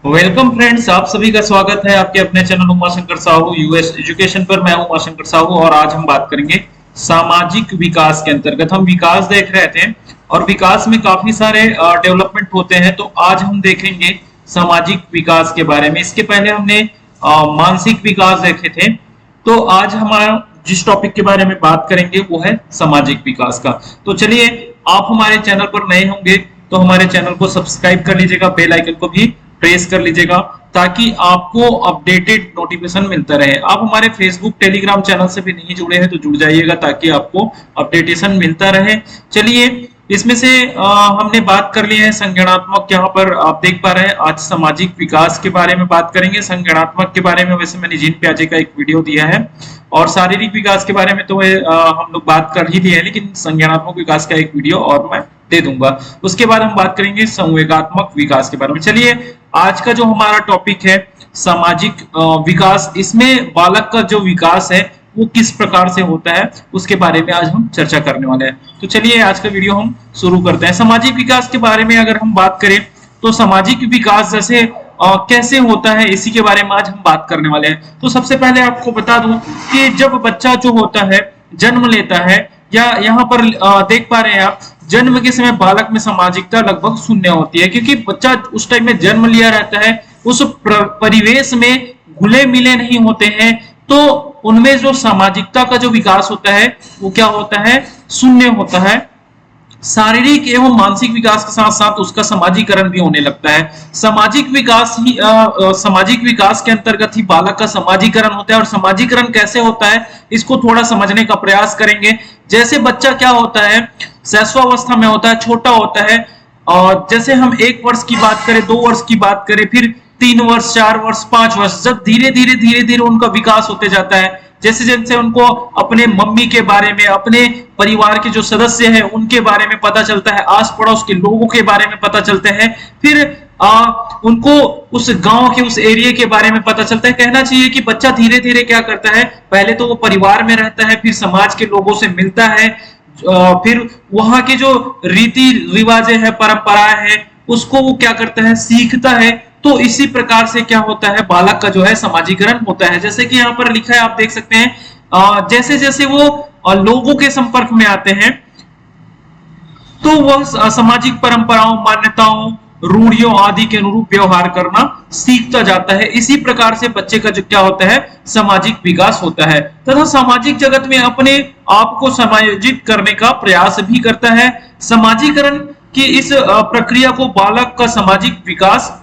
Welcome friends, आप सभी का स्वागत है आपके अपने channel Umashankar Sahu US education पर। मैं हूं उमाशंकर साहू और आज हम बात करेंगे सामाजिक विकास के अंतर्गत। हम विकास देख रहे थे और विकास में काफी सारे डेवलपमेंट होते हैं, तो आज हम देखेंगे सामाजिक विकास के बारे में। इसके पहले हमने मानसिक विकास देखे थे, तो आज हमारा जिस टॉपिक के बारे में बात करेंगे वो है सामाजिक विकास का। तो चलिए, आप हमारे चैनल पर नए होंगे तो हमारे चैनल को सब्सक्राइब कर लीजिएगा, बेल आइकन को भी प्रेस कर लीजिएगा ताकि आपको अपडेटेड नोटिफिकेशन मिलता रहे। आप हमारे फेसबुक टेलीग्राम चैनल से भी नहीं जुड़े हैं तो जुड़ जाइएगा ताकि आपको अपडेटेशन मिलता रहे। चलिए, इसमें से हमने बात कर ली है संगणनात्मक। यहाँ पर आप देख पा रहे हैं आज सामाजिक विकास के बारे में बात करेंगे। संगणनात्मक के बारे में वैसे मैंने जीन प्याजे का एक वीडियो दिया है और शारीरिक विकास के बारे में तो हम लोग बात कर ही लिए है, लेकिन संज्ञानात्मक विकास का एक वीडियो और मैं दे दूंगा। उसके बाद हम बात करेंगे संवेगात्मक विकास के बारे में। चलिए, आज का जो हमारा टॉपिक है सामाजिक विकास, इसमें बालक का जो विकास है वो किस प्रकार से होता है उसके बारे में आज हम चर्चा करने वाले हैं। तो चलिए, आज का वीडियो हम शुरू करते हैं। सामाजिक विकास के बारे में अगर हम बात करें तो सामाजिक विकास जैसे कैसे होता है इसी के बारे में आज हम बात करने वाले हैं। तो सबसे पहले आपको बता दूं कि जब बच्चा जो होता है जन्म लेता है, या यहाँ पर देख पा रहे हैं आप, जन्म के समय बालक में सामाजिकता लगभग शून्य होती है, क्योंकि बच्चा उस टाइम में जन्म लिया रहता है, उस परिवेश में घुले मिले नहीं होते हैं, तो उनमें जो सामाजिकता का जो विकास होता है वो क्या होता है, शून्य होता है। शारीरिक एवं मानसिक विकास के साथ साथ उसका समाजीकरण भी होने लगता है। सामाजिक विकास के अंतर्गत ही बालक का समाजीकरण होता है। और समाजीकरण कैसे होता है इसको थोड़ा समझने का प्रयास करेंगे। जैसे बच्चा क्या होता है, शैशवावस्था में होता है, छोटा होता है, और जैसे हम 1 वर्ष की बात करें, 2 वर्ष की बात करें, फिर 3 वर्ष, 4 वर्ष, 5 वर्ष, जब धीरे धीरे उनका विकास होते जाता है, जैसे जैसे उनको अपने मम्मी के बारे में, अपने परिवार के जो सदस्य हैं उनके बारे में पता चलता है, आस पड़ोस के लोगों के बारे में पता चलते हैं, फिर उनको उस गांव के, उस एरिया के बारे में पता चलता है। कहना चाहिए कि बच्चा धीरे धीरे क्या करता है, पहले तो वो परिवार में रहता है, फिर समाज के लोगों से मिलता है, फिर वहां के जो रीति रिवाजें हैं, परंपराएं हैं, उसको वो क्या करता है, सीखता है। तो इसी प्रकार से क्या होता है, बालक का जो है समाजीकरण होता है। जैसे कि यहाँ पर लिखा है, आप देख सकते हैं, जैसे जैसे वो लोगों के संपर्क में आते हैं तो वह सामाजिक परंपराओं, मान्यताओं, रूढ़ियों आदि के अनुरूप व्यवहार करना सीखता जाता है। इसी प्रकार से बच्चे का जो क्या होता है, सामाजिक विकास होता है, तथा सामाजिक जगत में अपने आप को समायोजित करने का प्रयास भी करता है। समाजीकरण की इस प्रक्रिया को बालक का सामाजिक विकास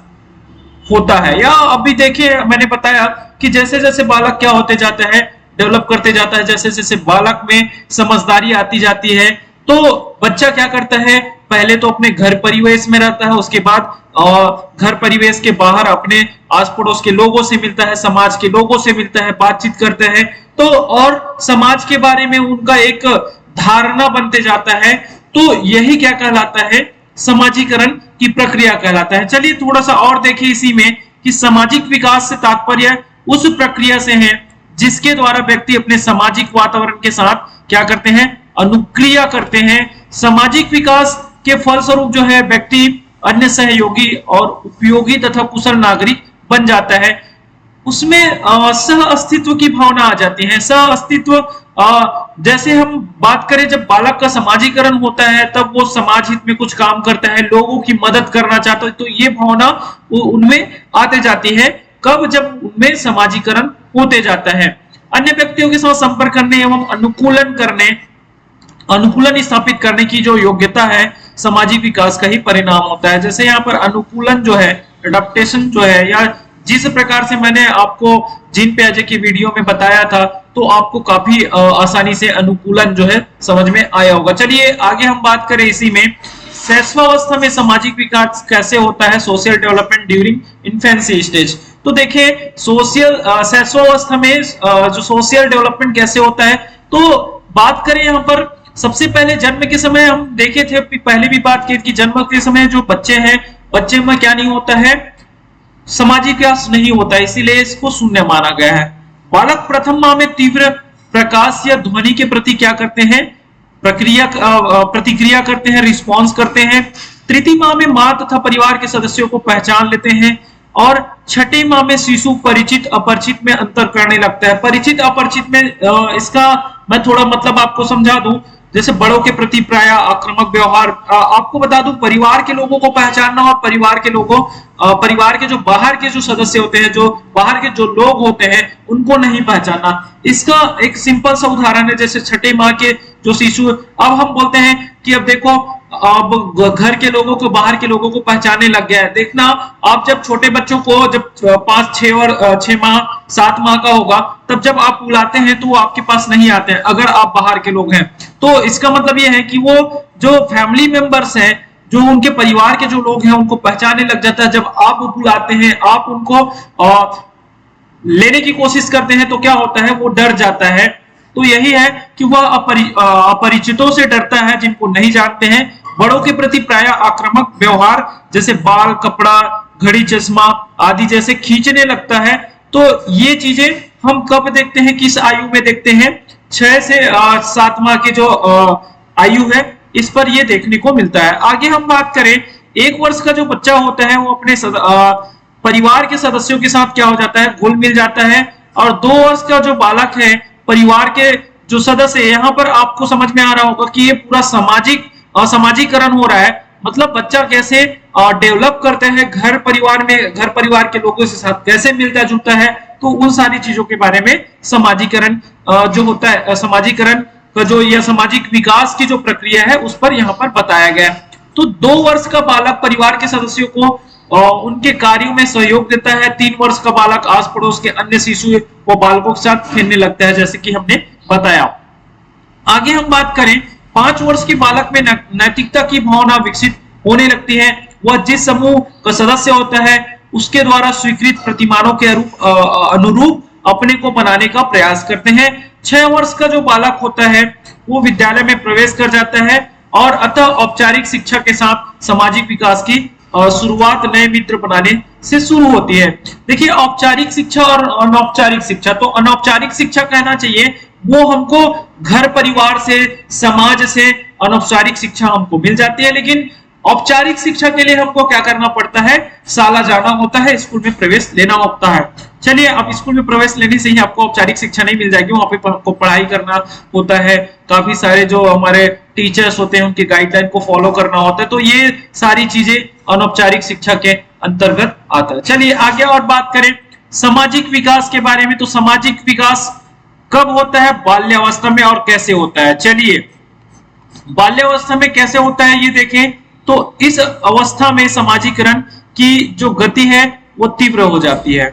होता है। या अभी देखिए, मैंने बताया कि जैसे जैसे बालक क्या होते जाता है, डेवलप करते जाता है, जैसे जैसे बालक में समझदारी आती जाती है, तो बच्चा क्या करता है, पहले तो अपने घर परिवेश में रहता है, उसके बाद घर परिवेश के बाहर अपने आस पड़ोस के लोगों से मिलता है, समाज के लोगों से मिलता है, बातचीत करता है, तो और समाज के बारे में उनका एक धारणा बनते जाता है। तो यही क्या कहलाता है, समाजीकरण की प्रक्रिया कहलाता है। चलिए थोड़ा सा और देखिए इसी में कि सामाजिक विकास से तात्पर्य उस प्रक्रिया से है जिसके द्वारा व्यक्ति अपने सामाजिक वातावरण के साथ क्या करते हैं, अनुक्रिया करते हैं। सामाजिक विकास के फलस्वरूप जो है व्यक्ति अन्य सहयोगी और उपयोगी तथा कुशल नागरिक बन जाता है। उसमें सह अस्तित्व की भावना आ जाती है। सह अस्तित्व, जैसे हम बात करें, जब बालक का समाजीकरण होता है तब वो समाज हित में कुछ काम करता है, लोगों की मदद करना चाहता है, तो ये भावना उनमें आते जाती है। कब, जब उनमें समाजीकरण होते जाता है। अन्य व्यक्तियों के साथ संपर्क करने एवं अनुकूलन स्थापित करने की जो योग्यता है सामाजिक विकास का ही परिणाम होता है। जैसे यहाँ पर अनुकूलन जो है, एडाप्टेशन जो है, या जिस प्रकार से मैंने आपको जीन प्याजे की वीडियो में बताया था, तो आपको काफी आसानी से अनुकूलन जो है समझ में आया होगा। चलिए आगे हम बात करें इसी में, शैशवावस्था में सामाजिक विकास कैसे होता है, social development during infancy stage. तो देखिए, शैशवावस्था में जो सोशल डेवलपमेंट कैसे होता है, तो बात करें यहाँ पर सबसे पहले जन्म के समय हम देखे थे, पहले भी बात की कि जन्म के समय जो बच्चे हैं, बच्चे में क्या नहीं होता है, सामाजिक विकास नहीं होता, इसीलिए इसको शून्य माना गया है। बालक प्रथम माह में तीव्र प्रकाश या ध्वनि के प्रति क्या करते हैं, प्रतिक्रिया करते हैं, रिस्पॉन्स करते हैं। तृतीय माह में मां तथा परिवार के सदस्यों को पहचान लेते हैं। और छठे माह में शिशु परिचित अपरिचित में अंतर करने लगता है। परिचित अपरिचित में इसका मैं थोड़ा मतलब आपको समझा दूं। जैसे बड़ों के प्रति प्राय आक्रामक व्यवहार, आपको बता दूं परिवार के लोगों को पहचानना और परिवार के लोगों परिवार के जो बाहर के जो सदस्य होते हैं, जो बाहर के जो लोग होते हैं, उनको नहीं पहचानना। इसका एक सिंपल सा उदाहरण है, जैसे छठे माह के जो शिशु, अब हम बोलते हैं कि अब देखो अब घर के लोगों को बाहर के लोगों को पहचानने लग गया है। देखना आप जब छोटे बच्चों को जब 5-6 माह 7 माह का होगा, तब जब आप बुलाते हैं तो वो आपके पास नहीं आते हैं अगर आप बाहर के लोग हैं। तो इसका मतलब ये है कि वो जो फैमिली मेंबर्स हैं, जो उनके परिवार के जो लोग हैं, उनको पहचानने लग जाता है। जब आप बुलाते हैं, आप उनको लेने की कोशिश करते हैं, तो क्या होता है, वो डर जाता है। तो यही है कि वह अपरिचितों से डरता है, जिनको नहीं जानते हैं। बड़ों के प्रति प्राय आक्रामक व्यवहार, जैसे बाल, कपड़ा, घड़ी, चश्मा आदि जैसे खींचने लगता है। तो ये चीजें हम कब देखते हैं, किस आयु में देखते हैं? 6 से 7 माह के जो आयु है, इस पर ये देखने को मिलता है। आगे हम बात करें, 1 वर्ष का जो बच्चा होता है, वो अपने परिवार के सदस्यों के साथ क्या हो जाता है, घुल मिल जाता है। और 2 वर्ष का जो बालक है, परिवार के जो सदस्य है, यहाँ पर आपको समझ में आ रहा होगा कि ये पूरा समाजीकरण हो रहा है। मतलब बच्चा कैसे डेवलप करते हैं, घर परिवार के लोगों के साथ कैसे मिलता जुलता है, तो उन सारी चीजों के बारे में समाजीकरण जो होता है, समाजीकरण का जो यह सामाजिक विकास की जो प्रक्रिया है, उस पर यहाँ पर बताया गया। तो 2 वर्ष का बालक परिवार के सदस्यों को उनके कार्यों में सहयोग देता है। 3 वर्ष का बालक आस पड़ोस के अन्य शिशु व बालकों के साथ खेलने लगता है, जैसे कि हमने बताया। आगे हम बात करें, 5 वर्ष के बालक में नैतिकता की भावना विकसित होने लगती है। वह जिस समूह का सदस्य होता है, उसके द्वारा स्वीकृत प्रतिमानों के अनुरूप अपने को बनाने का प्रयास करते हैं। 6 वर्ष का जो बालक होता है, वो विद्यालय में प्रवेश कर जाता है और अतः औपचारिक शिक्षा के साथ सामाजिक विकास की शुरुआत नए मित्र बनाने से शुरू होती है। देखिए, औपचारिक शिक्षा और अनौपचारिक शिक्षा, तो अनौपचारिक शिक्षा कहना चाहिए, वो हमको घर परिवार से, समाज से अनौपचारिक शिक्षा हमको मिल जाती है। लेकिन औपचारिक शिक्षा के लिए हमको क्या करना पड़ता है, शाला जाना होता है, स्कूल में प्रवेश लेना होता है। चलिए, अब स्कूल में प्रवेश लेने से ही आपको औपचारिक शिक्षा नहीं मिल जाएगी, वहां पे आपको पढ़ाई करना होता है, काफी सारे जो हमारे टीचर्स होते हैं उनके गाइडलाइन को फॉलो करना होता है। तो ये सारी चीजें अनौपचारिक शिक्षा के अंतर्गत आता है। चलिए आगे और बात करें सामाजिक विकास के बारे में। तो सामाजिक विकास कब होता है, बाल्यावस्था में, और कैसे होता है? चलिए, बाल्यावस्था में कैसे होता है ये देखें। तो इस अवस्था में समाजीकरण की जो गति है वो तीव्र हो जाती है।